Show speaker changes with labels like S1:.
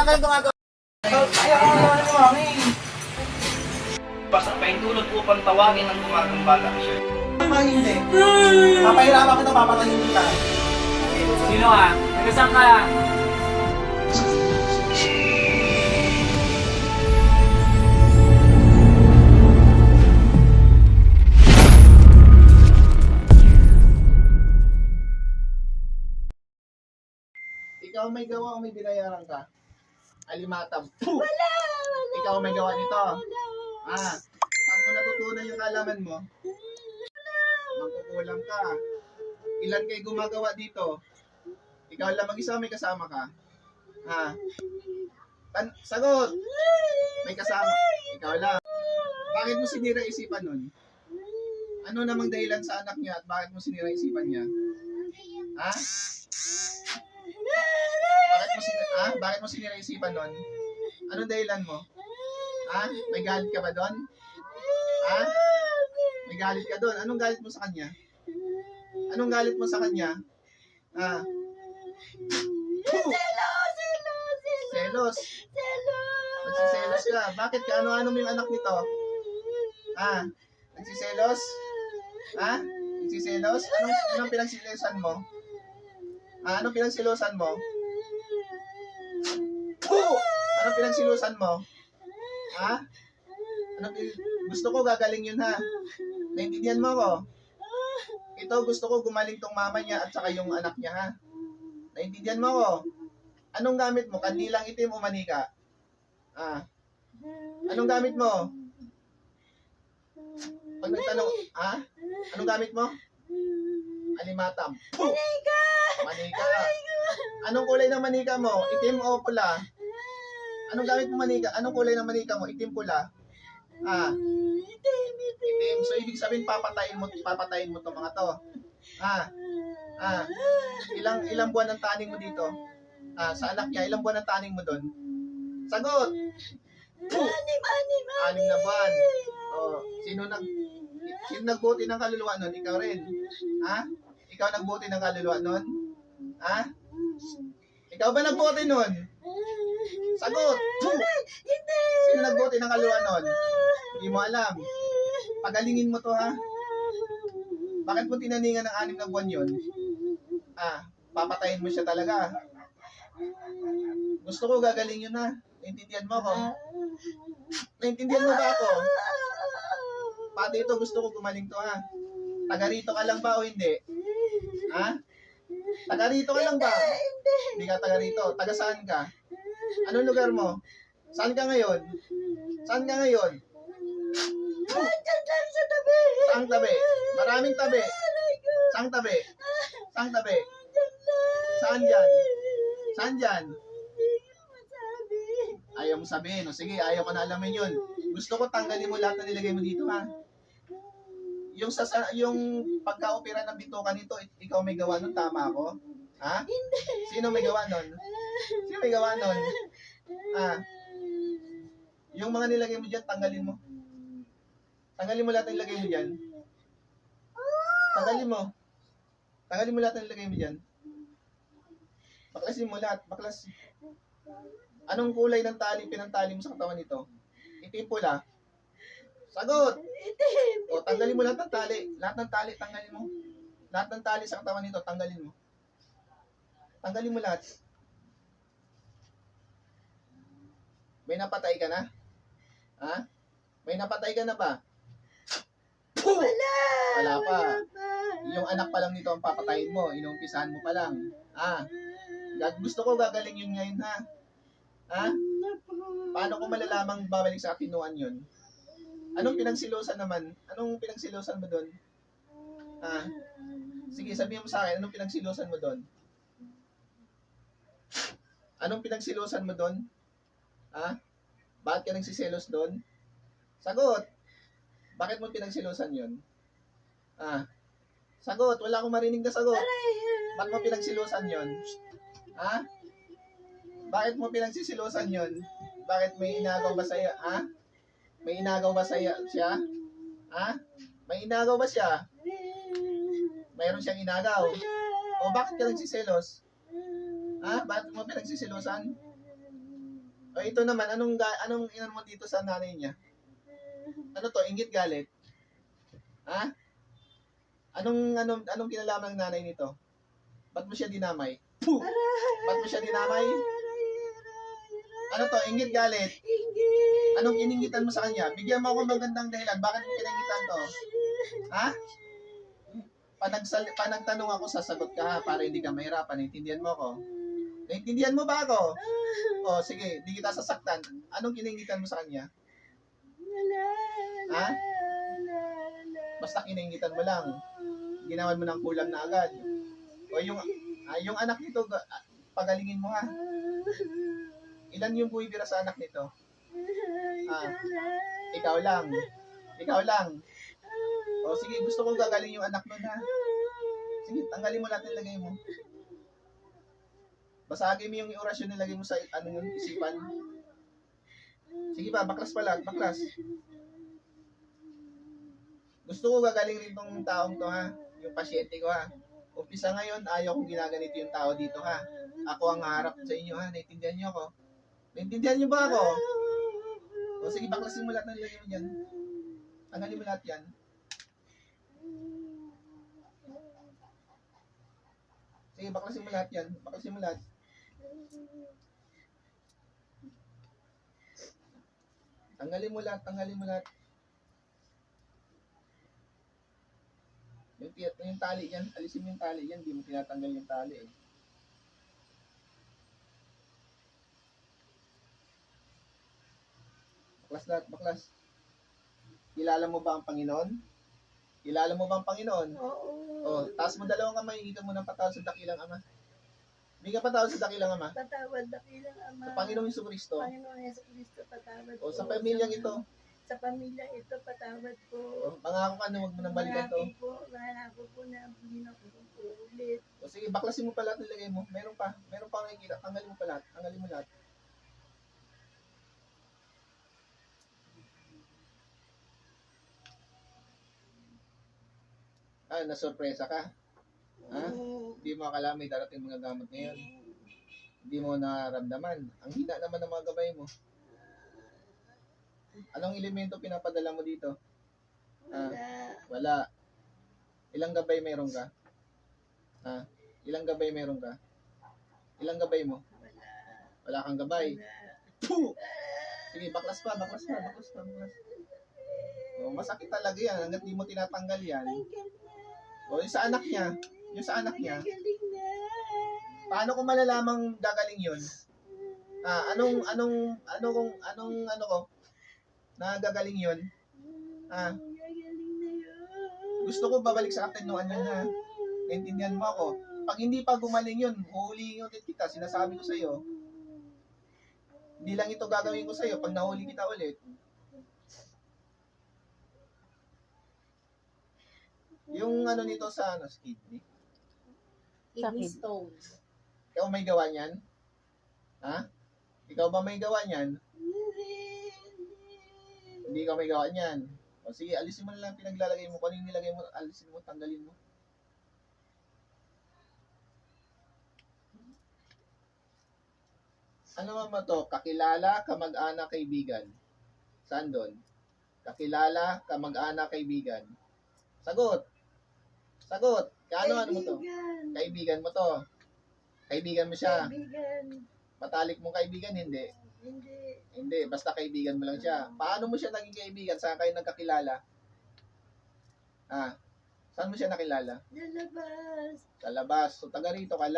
S1: ka lang gumagawa.
S2: Kaya ako naman ni Mami.
S3: Basta paintulot upang tawagin ang gumagambala siya.
S2: Mama, hindi. Papahirapan kita, papatayin kita.
S4: Sino ka? Nagkasang ka?
S2: Ikaw may gawa o may binayaran ka? Alimatam. Wala! Ikaw may gawa nito? Saan mo natutunan yung kalaman mo? Mangkukulam ka. Ilan kayo gumagawa dito? Ikaw lang mag-isa, may kasama ka? Sagot! May kasama. Ikaw lang. Bakit mo sinira isipan nun? Ano namang dahilan sa anak niya at bakit mo sinira isipan niya? Bakit mo sinira isipan nun? Anong dahilan mo? May galit ka ba doon? May galit ka doon. Anong galit mo sa kanya? Anong galit mo sa kanya? Selos. Nagsiselos ka. Bakit ka? Ano-ano mo yung anak nito? Nagsiselos? Nagsiselos? Anong pinagsilosan mo? Anong pinagsilosan mo? Anong pinagsilosan mo? Gusto ko gagaling yun ha. Naintindihan mo ko? Ito gusto ko gumaling tong mama niya at saka yung anak niya ha. Naintindihan mo ko? Anong gamit mo? Kandilang itim o manika? Anong gamit mo? Pag nagtanong, anong gamit mo? Alimatam. Manika! Manika. Anong kulay ng manika mo? Itim o pula? Anong gamit mo manika? Anong kulay ng manika mo? Itim, pula? Itim. So, ibig sabihin, papatayin mo to mga to. Ilang buwan ang taning mo dito? Sa anak niya, ilang buwan ang taning mo doon? Sagot! 6 na buwan. Sino nagbuti ng kaluluwa nun? Ikaw rin. Ikaw nagbuti ng kaluluwa nun? Ikaw ba nagbuti nun? Sagot! Sino nagbuti ng kaluluwa nun? Hindi mo alam. Pagalingin mo to ha. Bakit mo tinaningan ng 6 na buwan yun? Papatayin mo siya talaga. Gusto ko gagaling yun ha. Naintindihan mo ko? Naintindihan mo ba ako? Pati ito gusto ko gumaling to ha. Taga rito ka lang ba o hindi? Taga rito ka lang ba? Hindi ka taga rito. Taga saan ka? Anong lugar mo? Saan ka ngayon? Saan ka ngayon?
S1: Sa tabi.
S2: Saang tabi? Maraming tabi. Saang tabi? Saang tabi? Saan dyan? Saan dyan? Ayaw mo sabihin. O sige, ayaw ko na alamin yun. Gusto ko tanggalin mo lahat na nilagay mo dito ha. Yung pagka-opera ng bituka nito, ikaw may gawa nun, tama ako? Sino may gawa nun? Sino may gawa nun? Yung mga nilagay mo dyan, tanggalin mo. Tanggalin mo lahat ng nilagay mo dyan. Tanggalin mo. Tanggalin mo lahat ng nilagay mo dyan. Baklasin mo lahat. Baklas. Anong kulay ng tali pinantali mo sa katawan nito? Itim, pula? Sagot! O, tanggalin mo lahat ng tali. Lahat ng tali, tanggalin mo. Lahat ng tali sa katawan nito, tanggalin mo. Tanggalin mo lahat. May napatay ka na? May napatay ka na ba? Wala pa. Yung anak pa lang nito ang papatayin mo. Inumpisahan mo pa lang. Gusto ko gagaling yun ngayon ha. Paano ko malalamang babalik sa kinuan yun? Anong pinagsilosan naman? Anong pinagsilosan mo doon? Sige, sabihin mo sa akin, anong pinagsilosan mo doon? Anong pinagsilosan mo doon? Bakit ka nagsiselos doon? Sagot! Bakit mo pinagsilosan yun? Sagot! Wala akong marinig na sagot. Bakit mo pinagsilosan yun? Bakit mo pinagsisilosan yun? Bakit may inagaw ba sa'yo? May inagaw ba siya? May inagaw ba siya? Mayroon siyang inagaw. O bakit ka nagsiselos? Bakit mo pinagsisilosan? O ito naman, anong inan mo dito sa nanay niya? Ano to, inggit galit? Ha? Anong kinalaman ng nanay nito? Ba't mo siya dinamay? Puh! Ba't mo siya dinamay? Ano to, inggit galit? Anong iningitan mo sa kanya? Bigyan mo ako magandang dahilan. Bakit mo pinangitan to? Ha? Pag nagtanong ako, sasagot ka ha, para hindi ka mahirapan. Naintindihan mo ako? Naintindihan mo ba ako? O, sige, di kita sasaktan. Anong kiningitan mo sa kanya? Ha? Basta kiningitan mo lang. Ginawan mo ng kulam na agad. O yung anak nito, pagalingin mo ha. Ilan yung buwibira sa anak nito? Ikaw lang. Ikaw lang. O sige, gusto kong gagaling yung anak nun ha. Sige, tanggalin mo lahat ng lagay mo. Basagin mo yung orasyon nilagay mo sa yung isipan. Sige pa, baklas pala, baklas. Gusto ko gagaling rin tong taong to ha. Yung pasyente ko ha. Umpisa ngayon, ayaw kong ginaganito yung tao dito ha. Ako ang harap sa inyo ha. Naintindihan niyo ako? Naintindihan niyo ba ako? O sige, baklasin mo lahat ng nilagay mo dyan. Tanggalin mo lahat yan. Sige, baklasin mo lahat yan. Baklasin mo lahat. Tanggalin mo lahat, tanggalin mo lahat. Yung tali yan, alisin mo yung tali yan. Hindi mo tinatanggal yung tali eh. Baklas lahat, baklas. Kilala mo ba ang Panginoon? Kilala mo ba ang Panginoon?
S1: Oo.
S2: O, taas mo dalawang kamay, hingi ka mo ng patawad sa dakilang Ama. Hindi ka patawad sa dakilang Ama.
S1: Patawad dakilang Ama.
S2: Sa Panginoong Jesucristo.
S1: Panginoon Jesucristo, patawad
S2: O, sa
S1: po.
S2: pamilyang ito.
S1: Sa pamilyang ito, patawad po.
S2: O, pangako ka na, huwag mo nang balikan to.
S1: Nangako po na hindi na po ulit.
S2: O, sige, baklasin mo pa lahat, nilagay mo. Meron pa nakikita. Tanggalin mo pa lahat. Tanggalin mo lahat. Nasurpresa ka? Ha? Hindi mo akala may darating mga gamot ngayon. Hindi mo naramdaman. Ang hina naman ng mga gabay mo. Anong elemento pinapadala mo dito? Wala. Ilang gabay meron ka? Ilang gabay meron ka? Ilang gabay mo? Wala kang gabay. Puh! Sige, baklas pa. O, masakit talaga yan hanggat di mo tinatanggal yan. O, yung sa anak niya.
S1: Galing na.
S2: Paano ko malalamang gagaling yun? Anong ko? Na gagaling yun?
S1: Galing na yun.
S2: Gusto ko babalik sa katinuan yun ha. Naintindihan mo ako. Pag hindi pa gumaling yun, huhulihin ulit kita. Sinasabi ko sa'yo. Hindi lang ito gagawin ko sa'yo pag nahuli kita ulit. Yung nito sa kidney.
S1: Kidney stones.
S2: Ikaw may gawa niyan? Ha? Ikaw ba may gawa niyan? Hindi ka may gawa niyan. O sige, alisin mo na lang pinaglalagay mo. Kung ano yung nilagay mo, alisin mo, tanggalin mo. Ano ba to? Kakilala, kamag-anak, kaibigan. Saan doon? Kakilala, kamag-anak, kaibigan. Sagot. Ano mo to? Kaibigan mo to. Kaibigan mo siya.
S1: Kaibigan.
S2: Matalik mong kaibigan, hindi. Hindi, basta kaibigan mo lang siya. Paano mo siya naging kaibigan? Saan kayo nagkakilala? Saan mo siya nakilala?
S1: Lalabas.
S2: Sa labas. So, taga rito ka lang.